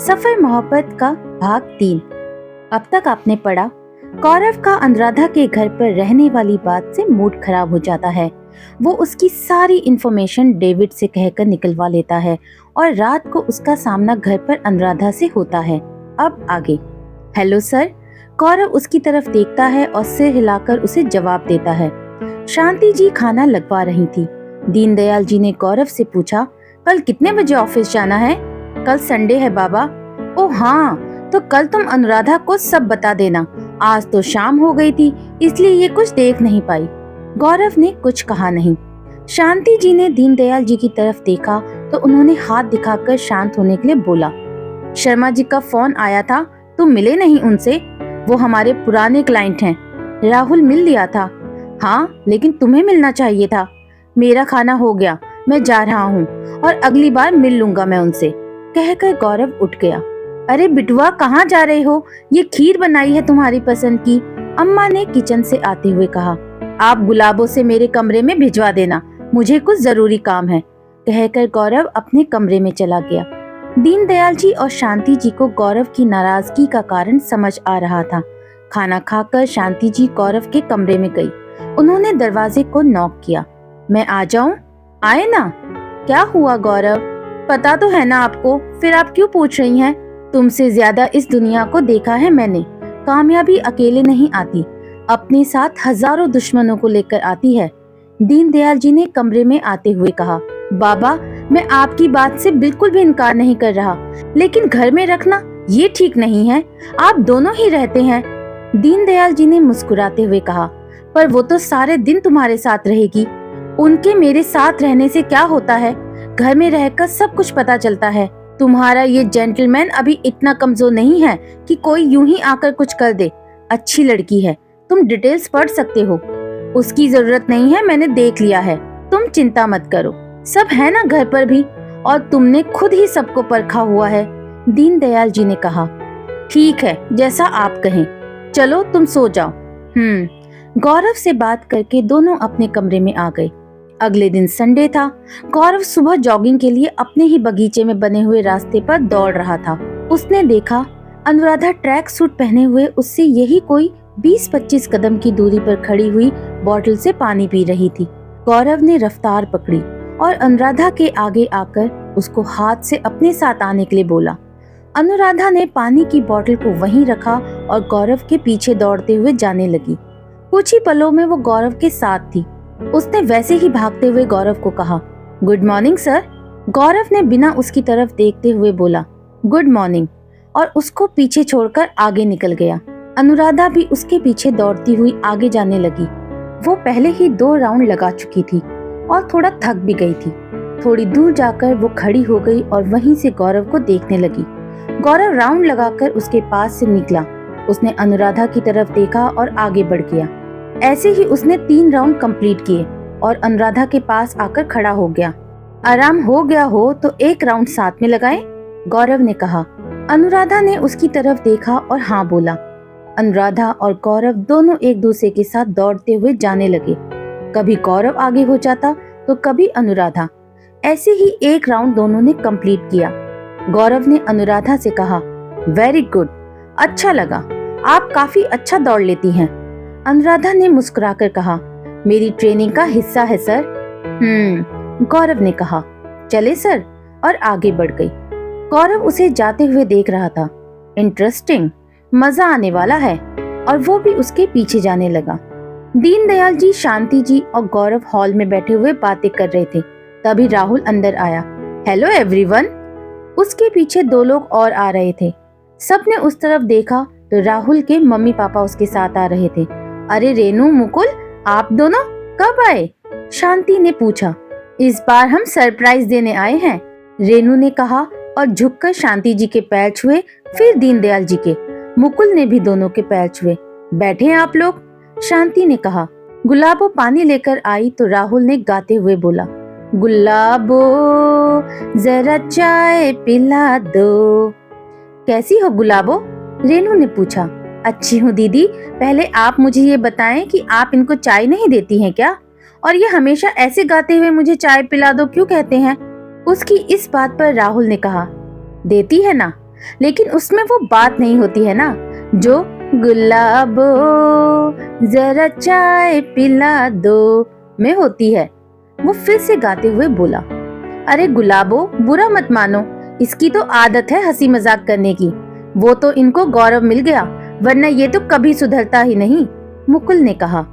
सफर मोहब्बत का भाग 3। अब तक आपने पढ़ा, गौरव का अनुराधा के घर पर रहने वाली बात से मूड खराब हो जाता है। वो उसकी सारी इन्फॉर्मेशन डेविड से कहकर निकलवा लेता है और रात को उसका सामना घर पर अनुराधा से होता है। अब आगे। Hello sir. गौरव उसकी तरफ देखता है और सिर हिलाकर उसे जवाब देता है। शांति जी खाना लगवा रही थी। दीनदयाल जी ने गौरव से पूछा, कल कितने बजे ऑफिस जाना है? कल संडे है बाबा। ओह हाँ, तो कल तुम अनुराधा को सब बता देना। आज तो शाम हो गई थी, इसलिए ये कुछ देख नहीं पाई। गौरव ने कुछ कहा नहीं। शांति जी ने दीनदयाल जी की तरफ देखा तो उन्होंने हाथ दिखाकर शांत होने के लिए बोला, शर्मा जी का फोन आया था, तुम मिले नहीं उनसे? वो हमारे पुराने क्लाइंट हैं। राहुल मिल लिया था। हाँ, लेकिन तुम्हें मिलना चाहिए था। मेरा खाना हो गया, मैं जा रहा हूँ और अगली बार मिल लूंगा मैं उनसे, कहकर गौरव उठ गया। अरे बिटुआ, कहाँ जा रहे हो? ये खीर बनाई है तुम्हारी पसंद की, अम्मा ने किचन से आते हुए कहा। आप गुलाबों से मेरे कमरे में भिजवा देना, मुझे कुछ जरूरी काम है, कहकर गौरव अपने कमरे में चला गया। दीनदयाल जी और शांति जी को गौरव की नाराजगी का कारण समझ आ रहा था। खाना खाकर शांति जी गौरव के कमरे में गई। उन्होंने दरवाजे को नॉक किया। मैं आ जाऊं? आए ना। क्या हुआ गौरव? पता तो है ना आपको, फिर आप क्यों पूछ रही हैं? तुमसे ज्यादा इस दुनिया को देखा है मैंने। कामयाबी अकेले नहीं आती, अपने साथ हजारों दुश्मनों को लेकर आती है, दीनदयाल जी ने कमरे में आते हुए कहा। बाबा, मैं आपकी बात से बिल्कुल भी इनकार नहीं कर रहा, लेकिन घर में रखना ये ठीक नहीं है। आप दोनों ही रहते हैं, दीनदयाल जी ने मुस्कुराते हुए कहा। पर वो तो सारे दिन तुम्हारे साथ रहेगी। उनके मेरे साथ रहने से क्या होता है? घर में रहकर सब कुछ पता चलता है। तुम्हारा ये जेंटलमैन अभी इतना कमजोर नहीं है कि कोई यूं ही आकर कुछ कर दे। अच्छी लड़की है, तुम डिटेल्स पढ़ सकते हो। उसकी जरूरत नहीं है, मैंने देख लिया है, तुम चिंता मत करो। सब है ना घर पर भी, और तुमने खुद ही सबको परखा हुआ है, दीनदयाल जी ने कहा। ठीक है, जैसा आप कहें, चलो तुम सो जाओ। गौरव से बात करके दोनों अपने कमरे में आ गए। अगले दिन संडे था। गौरव सुबह जॉगिंग के लिए अपने ही बगीचे में बने हुए रास्ते पर दौड़ रहा था। उसने देखा अनुराधा ट्रैक सूट पहने हुए उससे यही कोई 20-25 कदम की दूरी पर खड़ी हुई बोतल से पानी पी रही थी। गौरव ने रफ्तार पकड़ी और अनुराधा के आगे आकर उसको हाथ से अपने साथ आने के लिए बोला। अनुराधा ने पानी की बोतल को वहीं रखा और गौरव के पीछे दौड़ते हुए जाने लगी। कुछ ही पलों में वो गौरव के साथ थी। उसने वैसे ही भागते हुए गौरव को कहा, गुड मॉर्निंग सर। गौरव ने बिना उसकी तरफ देखते हुए बोला, गुड मॉर्निंग, और उसको पीछे छोड़कर आगे निकल गया। अनुराधा भी उसके पीछे दौड़ती हुई आगे जाने लगी। वो पहले ही 2 राउंड लगा चुकी थी और थोड़ा थक भी गई थी। थोड़ी दूर जाकर वो खड़ी हो गई और वहीं से गौरव को देखने लगी। गौरव राउंड लगाकर उसके पास से निकला। उसने अनुराधा की तरफ देखा और आगे बढ़ गया। ऐसे ही उसने 3 राउंड कंप्लीट किए और अनुराधा के पास आकर खड़ा हो गया। आराम हो गया हो तो 1 राउंड साथ में लगाएं, गौरव ने कहा। अनुराधा ने उसकी तरफ देखा और हाँ बोला। अनुराधा और गौरव दोनों एक दूसरे के साथ दौड़ते हुए जाने लगे। कभी गौरव आगे हो जाता तो कभी अनुराधा। ऐसे ही 1 राउंड दोनों ने कंप्लीट किया। गौरव ने अनुराधा से कहा, वेरी गुड, अच्छा लगा, आप काफी अच्छा दौड़ लेती हैं। अनुराधा ने मुस्कुराकर कहा, मेरी ट्रेनिंग का हिस्सा है सर। गौरव ने कहा, चले सर, और आगे बढ़ गई। गौरव उसे जाते हुए देख रहा था। इंटरेस्टिंग, मजा आने वाला है, और वो भी उसके पीछे जाने लगा। दीनदयाल जी, शांति जी और गौरव हॉल में बैठे हुए बातें कर रहे थे। तभी राहुल अंदर आया। Hello everyone. उसके पीछे 2 लोग और आ रहे थे। सबने उस तरफ देखा तो राहुल के मम्मी पापा उसके साथ आ रहे थे। अरे रेनू, मुकुल, आप दोनों कब आए? शांति ने पूछा। इस बार हम सरप्राइज देने आए हैं, रेनू ने कहा और झुककर शांति जी के पैर छुए, फिर दीनदयाल जी के। मुकुल ने भी दोनों के पैर छुए। बैठे हैं आप लोग, शांति ने कहा। गुलाबो पानी लेकर आई तो राहुल ने गाते हुए बोला, गुलाबो जरा चाय पिला दो। कैसी हो गुलाबो? रेनू ने पूछा। अच्छी हूँ दीदी, पहले आप मुझे ये बताएं कि आप इनको चाय नहीं देती हैं क्या? और ये हमेशा ऐसे गाते हुए मुझे चाय पिला दो क्यों कहते हैं? उसकी इस बात पर राहुल ने कहा, देती है ना, लेकिन उसमें वो बात नहीं होती है ना जो गुलाबो जरा चाय पिला दो में होती है। वो फिर से गाते हुए बोला, अरे गुलाबो, बुरा मत मानो, इसकी तो आदत है हंसी मजाक करने की। वो तो इनको गौरव मिल गया, वरना ये तो कभी सुधरता ही नहीं। मुकुल ने कहा।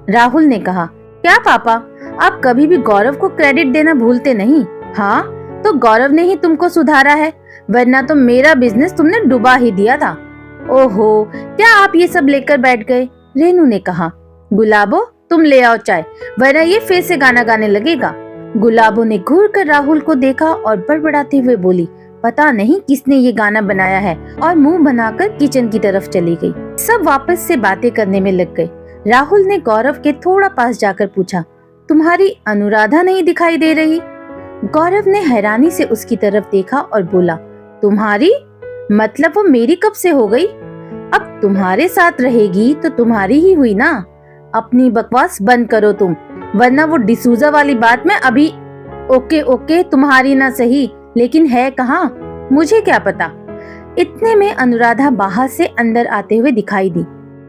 राहुल ने कहा, क्या पापा, आप कभी भी गौरव को क्रेडिट देना भूलते नहीं। हाँ, तो गौरव ने ही तुमको सुधारा है, वरना तो मेरा बिजनेस तुमने डुबा ही दिया था। ओहो, क्या आप ये सब लेकर बैठ गए? रेनू ने कहा। गुलाबो, तुम ले आओ चाय, वरना ये फिर से गाना गाने लगेगा। गुलाबो ने घूर कर राहुल को देखा और बड़बड़ाते हुए बोली, पता नहीं किसने ये गाना बनाया है, और मुंह बनाकर किचन की तरफ चली गई। सब वापस से बातें करने में लग गए। राहुल ने गौरव के थोड़ा पास जाकर पूछा, तुम्हारी अनुराधा नहीं दिखाई दे रही? गौरव ने हैरानी से उसकी तरफ देखा और बोला, तुम्हारी मतलब वो मेरी कब से हो गई? अब तुम्हारे साथ रहेगी तो तुम्हारी ही हुई ना। अपनी बकवास बंद करो तुम, वरना वो डिसूजा वाली बात में अभी ओके ओके तुम्हारी ना सही, लेकिन है कहाँ मुझे क्या पता। इतने में अनुराधा बाहर से अंदर आते हुए दिखाई दी।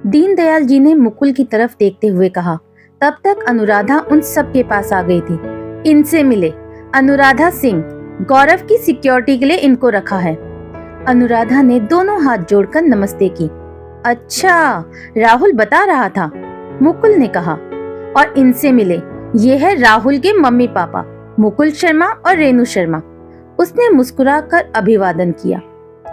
दीनदयाल जी ने मुकुल की तरफ देखते हुए कहा। तब तक अनुराधा उन सब के पास आ गई थी। इनसे मिले, अनुराधा सिंह, गौरव की सिक्योरिटी के लिए इनको रखा है। अनुराधा ने दोनों हाथ जोड़कर नमस्ते की। अच्छा, राहुल बता रहा था, मुकुल ने कहा। और इनसे मिले, ये है राहुल के मम्मी पापा, मुकुल शर्मा और रेनू शर्मा। उसने मुस्कुराकर अभिवादन किया।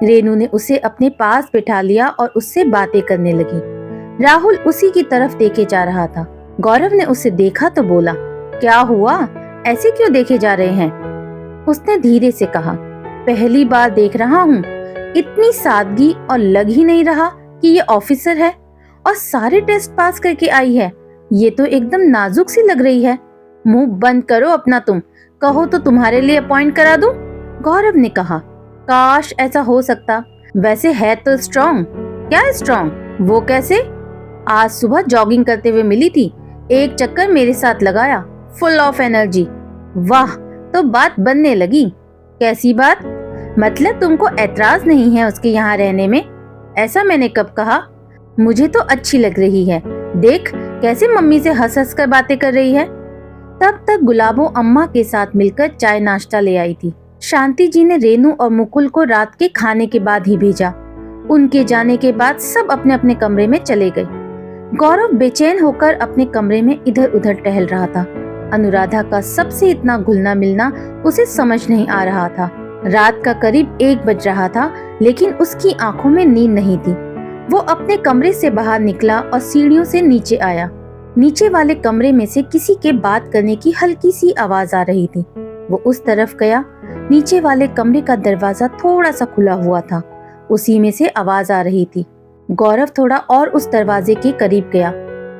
रेनू ने उसे अपने पास बिठा लिया और उससे बातें करने लगी। राहुल उसी की तरफ देखे जा रहा था। गौरव ने उसे देखा तो बोला, क्या हुआ, ऐसे क्यों देखे जा रहे हैं? उसने धीरे से कहा, पहली बार देख रहा हूँ। इतनी सादगी, और लग ही नहीं रहा कि ये ऑफिसर है, और सारे टेस्ट पास करके आई है। ये तो एकदम नाजुक सी लग रही है। मुंह बंद करो अपना तुम, कहो तो तुम्हारे लिए अपॉइंट करा दूं? गौरव ने कहा। काश ऐसा हो सकता, वैसे है तो स्ट्रॉन्ग। क्या स्ट्रॉन्ग? वो कैसे? आज सुबह जॉगिंग करते हुए मिली थी, एक चक्कर मेरे साथ लगाया, फुल ऑफ एनर्जी। वाह, तो बात बनने लगी। कैसी बात? मतलब तुमको ऐतराज नहीं है उसके यहाँ रहने में? ऐसा मैंने कब कहा? मुझे तो अच्छी लग रही है। देख कैसे मम्मी से हंस हंस कर बातें कर रही है। तब तक गुलाबो अम्मा के साथ मिलकर चाय नाश्ता ले आई थी। शांति जी ने रेनू और मुकुल को रात के खाने के बाद ही भेजा। उनके जाने के बाद सब अपने अपने कमरे में चले गए। गौरव बेचैन होकर अपने कमरे में इधर उधर टहल रहा था। अनुराधा का सबसे इतना घुलना मिलना उसे समझ नहीं आ रहा था। रात का करीब 1 बज रहा था, लेकिन उसकी आंखों में नींद नहीं थी। वो अपने कमरे से बाहर निकला और सीढ़ियों से नीचे आया। नीचे वाले कमरे में से किसी के बात करने की हल्की सी आवाज आ रही थी। वो उस तरफ गया। नीचे वाले कमरे का दरवाजा थोड़ा सा खुला हुआ था, उसी में से आवाज आ रही थी। गौरव थोड़ा और उस दरवाजे के करीब गया।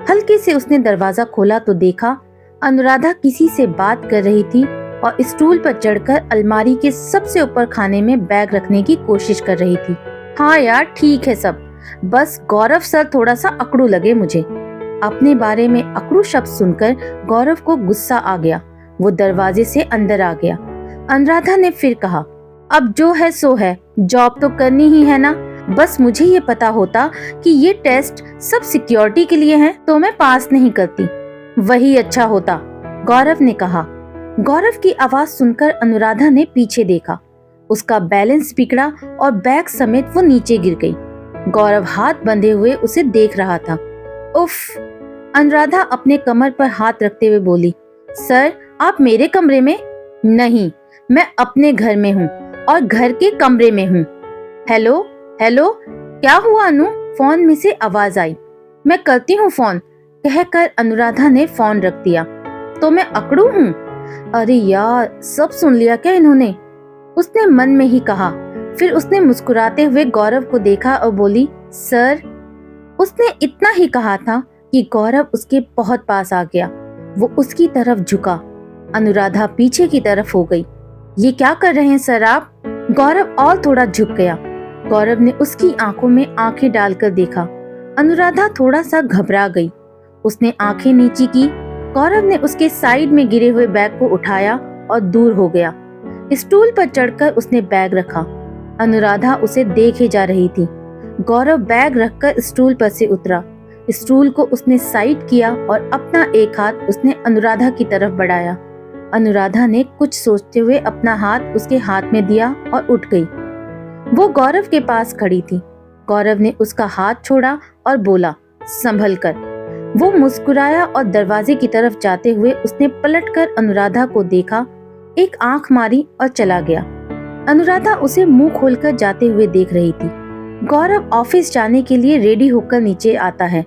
हल्के से उसने दरवाजा खोला तो देखा अनुराधा किसी से बात कर रही थी और स्टूल पर चढ़कर अलमारी के सबसे ऊपर खाने में बैग रखने की कोशिश कर रही थी। हाँ यार, ठीक है सब, बस गौरव सर थोड़ा सा अकड़ू लगे मुझे। अपने बारे में अकड़ू शब्द सुनकर गौरव को गुस्सा आ गया। वो दरवाजे से अंदर आ गया। अनुराधा ने फिर कहा, अब जो है सो है, जॉब तो करनी ही है ना। बस मुझे ये पता होता कि ये टेस्ट सब सिक्योरिटी के लिए हैं, तो मैं पास नहीं करती। वही अच्छा होता, गौरव ने कहा। गौरव की आवाज सुनकर अनुराधा ने पीछे देखा। उसका बैलेंस बिगड़ा और बैग समेत वो नीचे गिर गई। गौरव हाथ बंधे हुए उसे देख रहा था। उफ! अनुराधा अपने कमर पर हाथ रखते हुए बोली, सर आप मेरे कमरे में? नहीं, मैं अपने घर में हूँ और घर के कमरे में हूँ। हेलो हेलो, क्या हुआ अनु? फोन में से आवाज आई। मैं करती हूँ फोन, कहकर अनुराधा ने फोन रख दिया। तो मैं अकड़ू हूँ? अरे यार, सब सुन लिया क्या इन्होंने? उसने मन में ही कहा। फिर उसने मुस्कुराते हुए गौरव को देखा और बोली, सर। उसने इतना ही कहा था कि गौरव उसके बहुत पास आ गया। वो उसकी तरफ झुका। अनुराधा पीछे की तरफ हो गई। ये क्या कर रहे हैं सर आप? गौरव और थोड़ा झुक गया। गौरव ने उसकी आंखों में आंखें डालकर देखा। अनुराधा थोड़ा सा घबरा गई। उसने आंखें नीची की। गौरव ने उसके साइड में गिरे हुए बैग को उठाया और दूर हो गया। स्टूल पर चढ़कर उसने बैग रखा। अनुराधा उसे देखे जा रही थी। गौरव बैग रखकर स्टूल पर से उतरा। स्टूल को उसने साइड किया और अपना एक हाथ उसने अनुराधा की तरफ बढ़ाया। अनुराधा ने कुछ सोचते हुए अपना हाथ उसके हाथ में दिया और उठ गई। वो गौरव के पास खड़ी थी। गौरव ने उसका हाथ छोड़ा और बोला, संभल कर। वो मुस्कुराया और दरवाजे की तरफ जाते हुए उसने पलटकर अनुराधा को देखा, एक आंख मारी और चला गया। अनुराधा उसे मुंह खोलकर जाते हुए देख रही थी। गौरव ऑफिस जाने के लिए रेडी होकर नीचे आता है।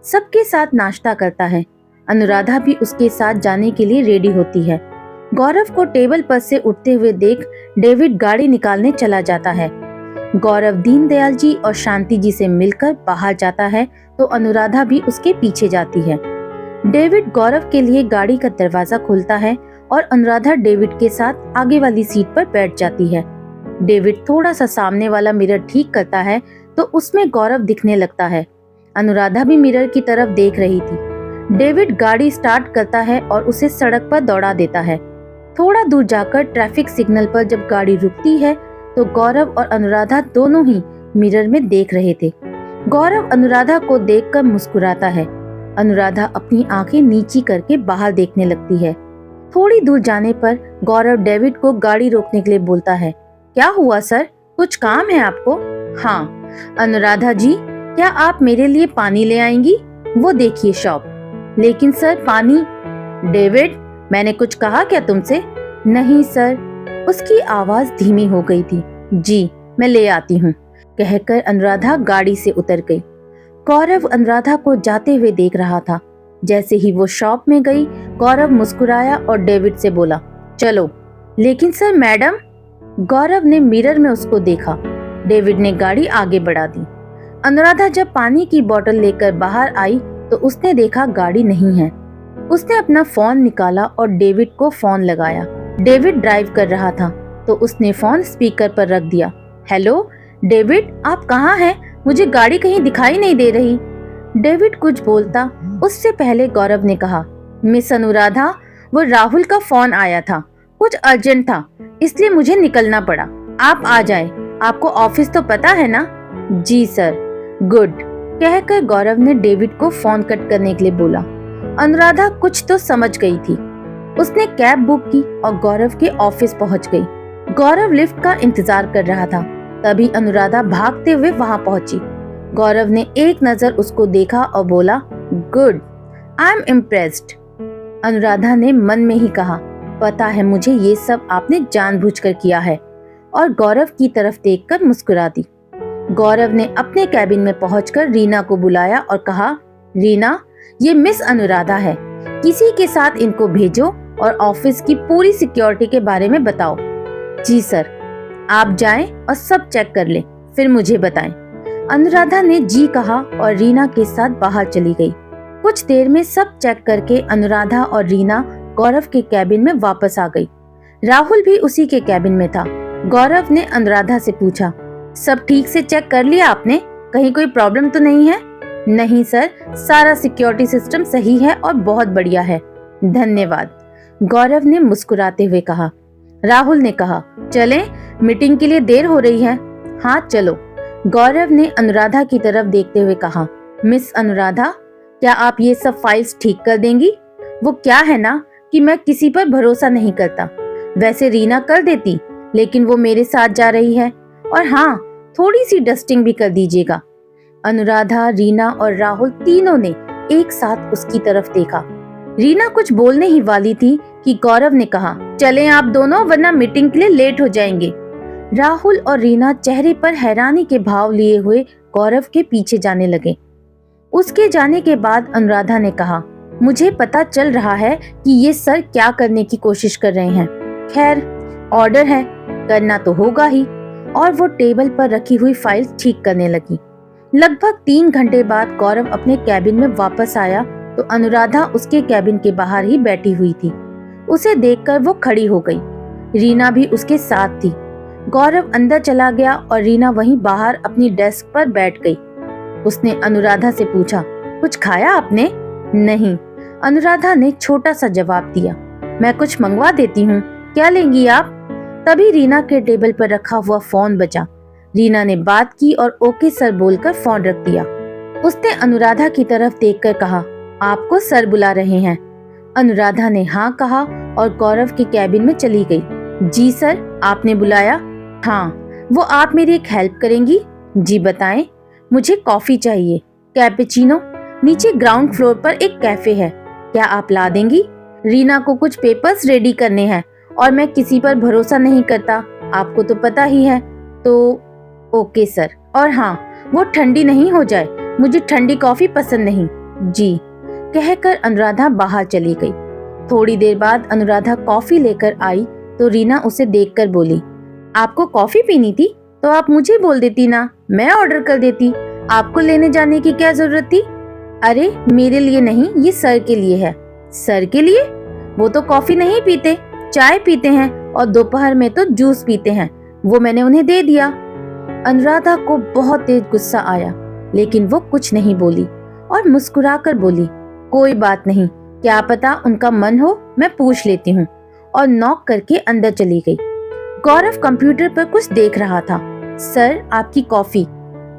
सबके साथ नाश्ता करता है। अनुराधा भी उसके साथ जाने के लिए रेडी होती है। गौरव को टेबल पर से उठते हुए देख डेविड गाड़ी निकालने चला जाता है। गौरव दीनदयाल जी और शांति जी से मिलकर बाहर जाता है तो अनुराधा भी उसके पीछे जाती है। डेविड गौरव के लिए गाड़ी का दरवाजा खोलता है और अनुराधा डेविड के साथ आगे वाली सीट पर बैठ जाती है। डेविड थोड़ा सा सामने वाला मिरर ठीक करता है तो उसमें गौरव दिखने लगता है। अनुराधा भी मिरर की तरफ देख रही थी। डेविड गाड़ी स्टार्ट करता है और उसे सड़क पर दौड़ा देता है। थोड़ा दूर जाकर ट्रैफिक सिग्नल पर जब गाड़ी रुकती है तो गौरव और अनुराधा दोनों ही मिरर में देख रहे थे। गौरव अनुराधा को देखकर मुस्कुराता है। अनुराधा अपनी आंखें नीची करके बाहर देखने लगती है। थोड़ी दूर जाने पर गौरव डेविड को गाड़ी रोकने के लिए बोलता है, क्या हुआ सर, कुछ काम है आपको? हाँ। अनुराधा जी, क्या आप मेरे लिए पानी ले आएंगी? वो देखिए शॉप। लेकिन सर पानी। डेविड, मैंने कुछ कहा क्या तुमसे? नहीं सर। उसकी आवाज धीमी हो गई थी। जी, मैं ले आती हूँ, कहकर अनुराधा गाड़ी से उतर गई। गौरव अनुराधा को जाते हुए देख रहा था। जैसे ही वो शॉप में गई, गौरव मुस्कुराया और डेविड से बोला, चलो। लेकिन सर मैडम। गौरव ने मिरर में उसको देखा। डेविड ने गाड़ी आगे बढ़ा दी। अनुराधा जब पानी की बोतल लेकर बाहर आई तो उसने देखा गाड़ी नहीं है। उसने अपना फोन निकाला और डेविड को फोन लगाया। डेविड ड्राइव कर रहा था तो उसने फोन स्पीकर पर रख दिया। हेलो डेविड, आप कहाँ हैं? मुझे गाड़ी कहीं दिखाई नहीं दे रही। डेविड कुछ बोलता उससे पहले गौरव ने कहा, मिस अनुराधा, वो राहुल का फोन आया था, कुछ अर्जेंट था, इसलिए मुझे निकलना पड़ा। आप आ जाए, आपको ऑफिस तो पता है ना? जी सर। गुड, कहकर गौरव ने डेविड को फोन कट करने के लिए बोला। अनुराधा कुछ तो समझ गई थी। उसने कैब बुक की और गौरव के ऑफिस पहुंच गई। गौरव लिफ्ट का इंतजार कर रहा था। तभी अनुराधा भागते हुए वहां पहुंची। गौरव ने एक नजर उसको देखा और बोला, good, I am impressed. Anuradha ने मन में ही कहा, पता है मुझे ये सब आपने जानबूझकर किया है, और गौरव की तरफ देखकर मुस्कुरा दी। गौरव ने अपने कैबिन में पहुंचकर रीना को बुलाया और कहा, रीना, ये मिस अनुराधा है, किसी के साथ इनको भेजो और ऑफिस की पूरी सिक्योरिटी के बारे में बताओ। जी सर। आप जाएं और सब चेक कर लें, फिर मुझे बताएं। अनुराधा ने जी कहा और रीना के साथ बाहर चली गई। कुछ देर में सब चेक करके अनुराधा और रीना गौरव के कैबिन में वापस आ गई। राहुल भी उसी के कैबिन में था। गौरव ने अनुराधा से पूछा, सब ठीक से चेक कर लिया आपने? कहीं कोई प्रॉब्लम तो नहीं है? नहीं सर, सारा सिक्योरिटी सिस्टम सही है और बहुत बढ़िया है, धन्यवाद, गौरव ने मुस्कुराते हुए कहा। राहुल ने कहा, चलें, मीटिंग के लिए देर हो रही है। हाँ चलो, गौरव ने अनुराधा की तरफ देखते हुए कहा। मिस अनुराधा, क्या आप ये सब फाइल्स ठीक कर देंगी? वो क्या है ना कि मैं किसी पर भरोसा नहीं करता। वैसे रीना कर देती, लेकिन वो मेरे साथ जा रही है। और हाँ, थोड़ी सी डस्टिंग भी कर दीजिएगा। अनुराधा, रीना और राहुल तीनों ने एक साथ उसकी तरफ देखा। रीना कुछ बोलने ही वाली थी कि गौरव ने कहा, चलें आप दोनों, वरना मीटिंग के लिए लेट हो जाएंगे। राहुल और रीना चेहरे पर हैरानी के भाव लिए हुए गौरव के पीछे जाने लगे। उसके जाने के बाद अनुराधा ने कहा, मुझे पता चल रहा है कि ये सर क्या करने की कोशिश कर रहे हैं। खैर, ऑर्डर है, करना तो होगा ही। और वो टेबल पर रखी हुई फाइल ठीक करने लगी। लगभग 3 घंटे बाद गौरव अपने कैबिन में वापस आया तो अनुराधा उसके कैबिन के बाहर ही बैठी हुई थी। उसे देखकर वो खड़ी हो गई। रीना भी उसके साथ थी। गौरव अंदर चला गया और रीना वहीं बाहर अपनी डेस्क पर बैठ गई। उसने अनुराधा से पूछा, कुछ खाया आपने? नहीं, अनुराधा ने छोटा सा जवाब दिया। मैं कुछ मंगवा देती हूँ, क्या लेंगी आप? तभी रीना के टेबल पर रखा हुआ फोन बजा। रीना ने बात की और ओके सर बोलकर फोन रख दिया। उसने अनुराधा की तरफ देखकर कहा, आपको सर बुला रहे हैं। अनुराधा ने हाँ कहा और गौरव के कैबिन में चली गई। जी सर, आपने बुलाया? हाँ। वो आप मेरी एक हेल्प करेंगी? जी बताएं। मुझे कॉफी चाहिए, कैपेचिनो। नीचे ग्राउंड फ्लोर पर एक कैफे है, क्या आप ला देंगी? रीना को कुछ पेपर्स रेडी करने हैं और मैं किसी पर भरोसा नहीं करता, आपको तो पता ही है। तो ओके सर। और हाँ, वो ठंडी नहीं हो जाए, मुझे ठंडी कॉफी पसंद नहीं। जी कहकर अनुराधा बाहर चली गई। थोड़ी देर बाद अनुराधा कॉफी लेकर आई तो रीना उसे देखकर बोली, आपको कॉफी पीनी थी तो आप मुझे बोल देती ना, मैं ऑर्डर कर देती। आपको लेने जाने की क्या जरूरत थी? अरे मेरे लिए नहीं, ये सर के लिए है। सर के लिए? वो तो कॉफी नहीं पीते, चाय पीते हैं और दोपहर में तो जूस पीते हैं, वो मैंने उन्हें दे दिया। अनुराधा को बहुत तेज गुस्सा आया, लेकिन वो कुछ नहीं बोली और मुस्कुराकर बोली, कोई बात नहीं, क्या पता उनका मन हो, मैं पूछ लेती हूँ। और नॉक करके अंदर चली गई। गौरव कंप्यूटर पर कुछ देख रहा था। सर, आपकी कॉफी।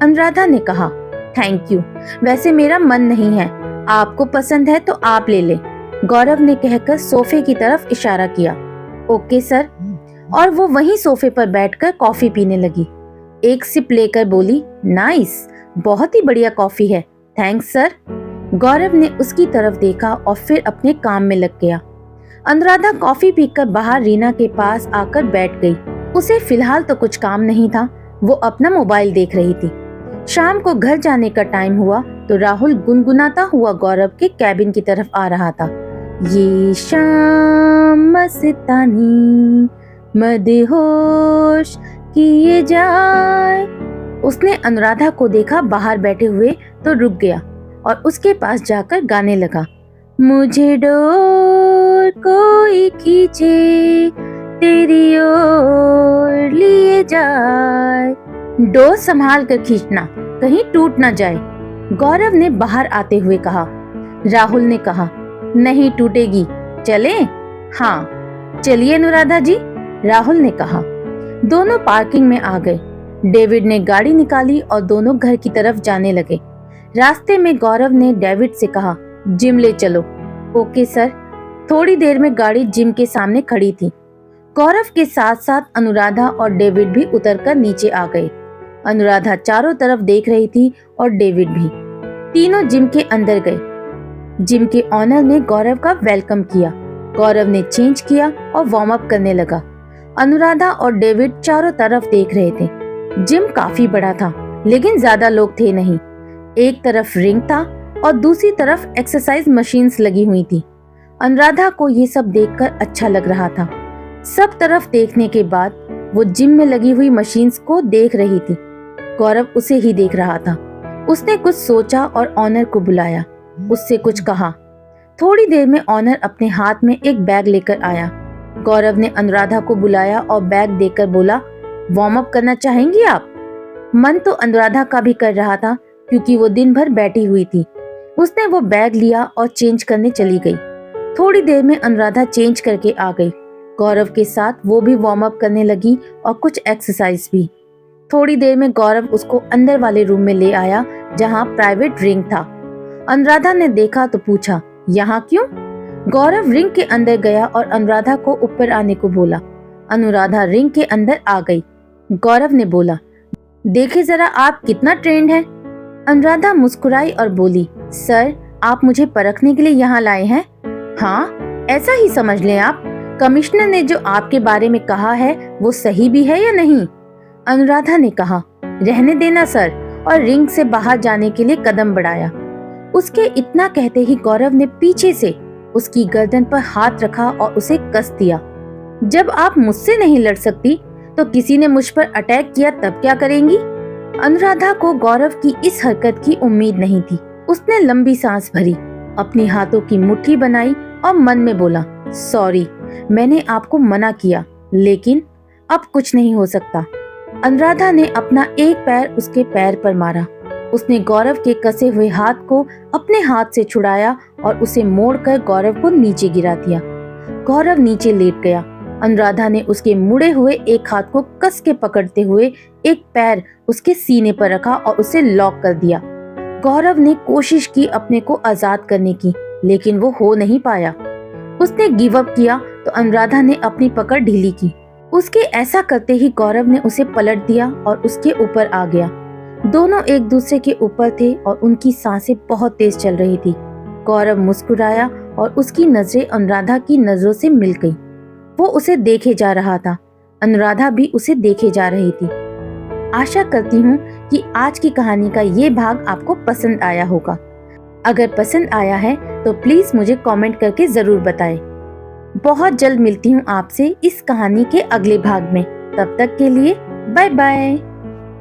अनुराधा ने कहा, थैंक यू, वैसे मेरा मन नहीं है, आपको पसंद है तो आप ले ले। गौरव ने कहकर सोफे की तरफ इशारा किया। Okay sir. और वो वहीं सोफे पर बैठकर कॉफी पीने लगी। एक सिप लेकर बोली, नाइस, बहुत ही बढ़िया कॉफी है, थैंक्स सर। गौरव ने उसकी तरफ देखा और फिर अपने काम में लग गया। अनुराधा कॉफी पीकर बाहर रीना के पास आकर बैठ गई। उसे फिलहाल तो कुछ काम नहीं था, वो अपना मोबाइल देख रही थी। शाम को घर जाने का टाइम हुआ तो राहुल गुनगुनाता हुआ गौरव के कैबिन की तरफ आ रहा था। ये शाम मस्तानी मदहोश किए जाए। उसने अनुराधा को देखा बाहर बैठे हुए तो रुक गया और उसके पास जाकर गाने लगा, मुझे डोर कोई खींचे तेरी ओर लिए जाए। डोर संभाल कर खींचना, कहीं टूट ना जाए, गौरव ने बाहर आते हुए कहा। राहुल ने कहा, नहीं टूटेगी, चले? हाँ चलिए अनुराधा जी, राहुल ने कहा। दोनों पार्किंग में आ गए। डेविड ने गाड़ी निकाली और दोनों घर की तरफ जाने लगे। रास्ते में गौरव ने डेविड से कहा, जिम ले चलो। Okay sir. थोड़ी देर में गाड़ी जिम के सामने खड़ी थी। गौरव के साथ साथ अनुराधा और डेविड भी उतरकर नीचे आ गए। अनुराधा चारों तरफ देख रही थी और डेविड भी। तीनों जिम के अंदर गए। जिम के ऑनर ने गौरव का वेलकम किया। गौरव ने चेंज किया और वार्म अप करने लगा। अनुराधा और डेविड चारों तरफ देख रहे थे। जिम काफी बड़ा था, लेकिन ज्यादा लोग थे नहीं। एक तरफ रिंग था और दूसरी तरफ एक्सरसाइज मशीन्स लगी हुई थी। अनुराधा को ये सब देखकर अच्छा लग रहा था। सब तरफ देखने के बाद वो जिम में लगी हुई मशीन्स को देख रही थी। गौरव उसे ही देख रहा था। उसने कुछ सोचा और ऑनर को बुलाया, उससे कुछ कहा। थोड़ी देर में ऑनर अपने हाथ में एक बैग लेकर आया। गौरव ने अनुराधा को बुलाया और बैग देकर बोला, वार्म अप करना चाहेंगी आप? मन तो अनुराधा का भी कर रहा था, क्योंकि वो दिन भर बैठी हुई थी। उसने वो बैग लिया और चेंज करने चली गई। थोड़ी देर में अनुराधा चेंज करके आ गई। गौरव के साथ वो भी वार्म अप करने लगी और कुछ एक्सरसाइज भी। थोड़ी देर में गौरव उसको अंदर वाले रूम में ले आया, जहाँ प्राइवेट रिंग था। अनुराधा ने देखा तो पूछा, यहाँ क्यों? गौरव रिंग के अंदर गया और अनुराधा को ऊपर आने को बोला। अनुराधा रिंग के अंदर आ गई। गौरव ने बोला, देखे जरा आप कितना ट्रेंड है। अनुराधा मुस्कुराई और बोली, सर आप मुझे परखने के लिए यहाँ लाए हैं? हाँ ऐसा ही समझ लें आप। कमिश्नर ने जो आपके बारे में कहा है वो सही भी है या नहीं? अनुराधा ने कहा, रहने देना सर, और रिंग से बाहर जाने के लिए कदम बढ़ाया। उसके इतना कहते ही गौरव ने पीछे से उसकी गर्दन पर हाथ रखा और उसे कस दिया। जब आप मुझसे नहीं लड़ सकती तो किसी ने मुझ पर अटैक किया तब क्या करेंगी? अनुराधा को गौरव की इस हरकत की उम्मीद नहीं थी। उसने लंबी सांस भरी, अपनी हाथों की मुट्ठी बनाई और मन में बोला, सॉरी, मैंने आपको मना किया, लेकिन अब कुछ नहीं हो सकता। अनुराधा ने अपना एक पैर उसके पैर पर मारा। उसने गौरव के कसे हुए हाथ को अपने हाथ से छुड़ाया और उसे मोड़कर गौरव को नीचे गिरा दिया। गौरव नीचे लेट गया। अनुराधा ने उसके मुड़े हुए एक हाथ को कस के पकड़ते हुए एक पैर उसके सीने पर रखा और उसे लॉक कर दिया। गौरव ने कोशिश की अपने को आजाद करने की, लेकिन वो हो नहीं पाया। उसने गिव अप किया तो अनुराधा ने अपनी पकड़ ढीली की। उसके ऐसा करते ही गौरव ने उसे पलट दिया और उसके ऊपर आ गया। दोनों एक दूसरे के ऊपर थे और उनकी सांसें बहुत तेज चल रही थी। गौरव मुस्कुराया और उसकी नजरें अनुराधा की नजरों से मिल गईं। वो उसे देखे जा रहा था, अनुराधा भी उसे देखे जा रही थी। आशा करती हूँ कि आज की कहानी का ये भाग आपको पसंद आया होगा। अगर पसंद आया है तो प्लीज मुझे कमेंट करके जरूर बताएं। बहुत जल्द मिलती हूँ आपसे इस कहानी के अगले भाग में। तब तक के लिए बाय बाय।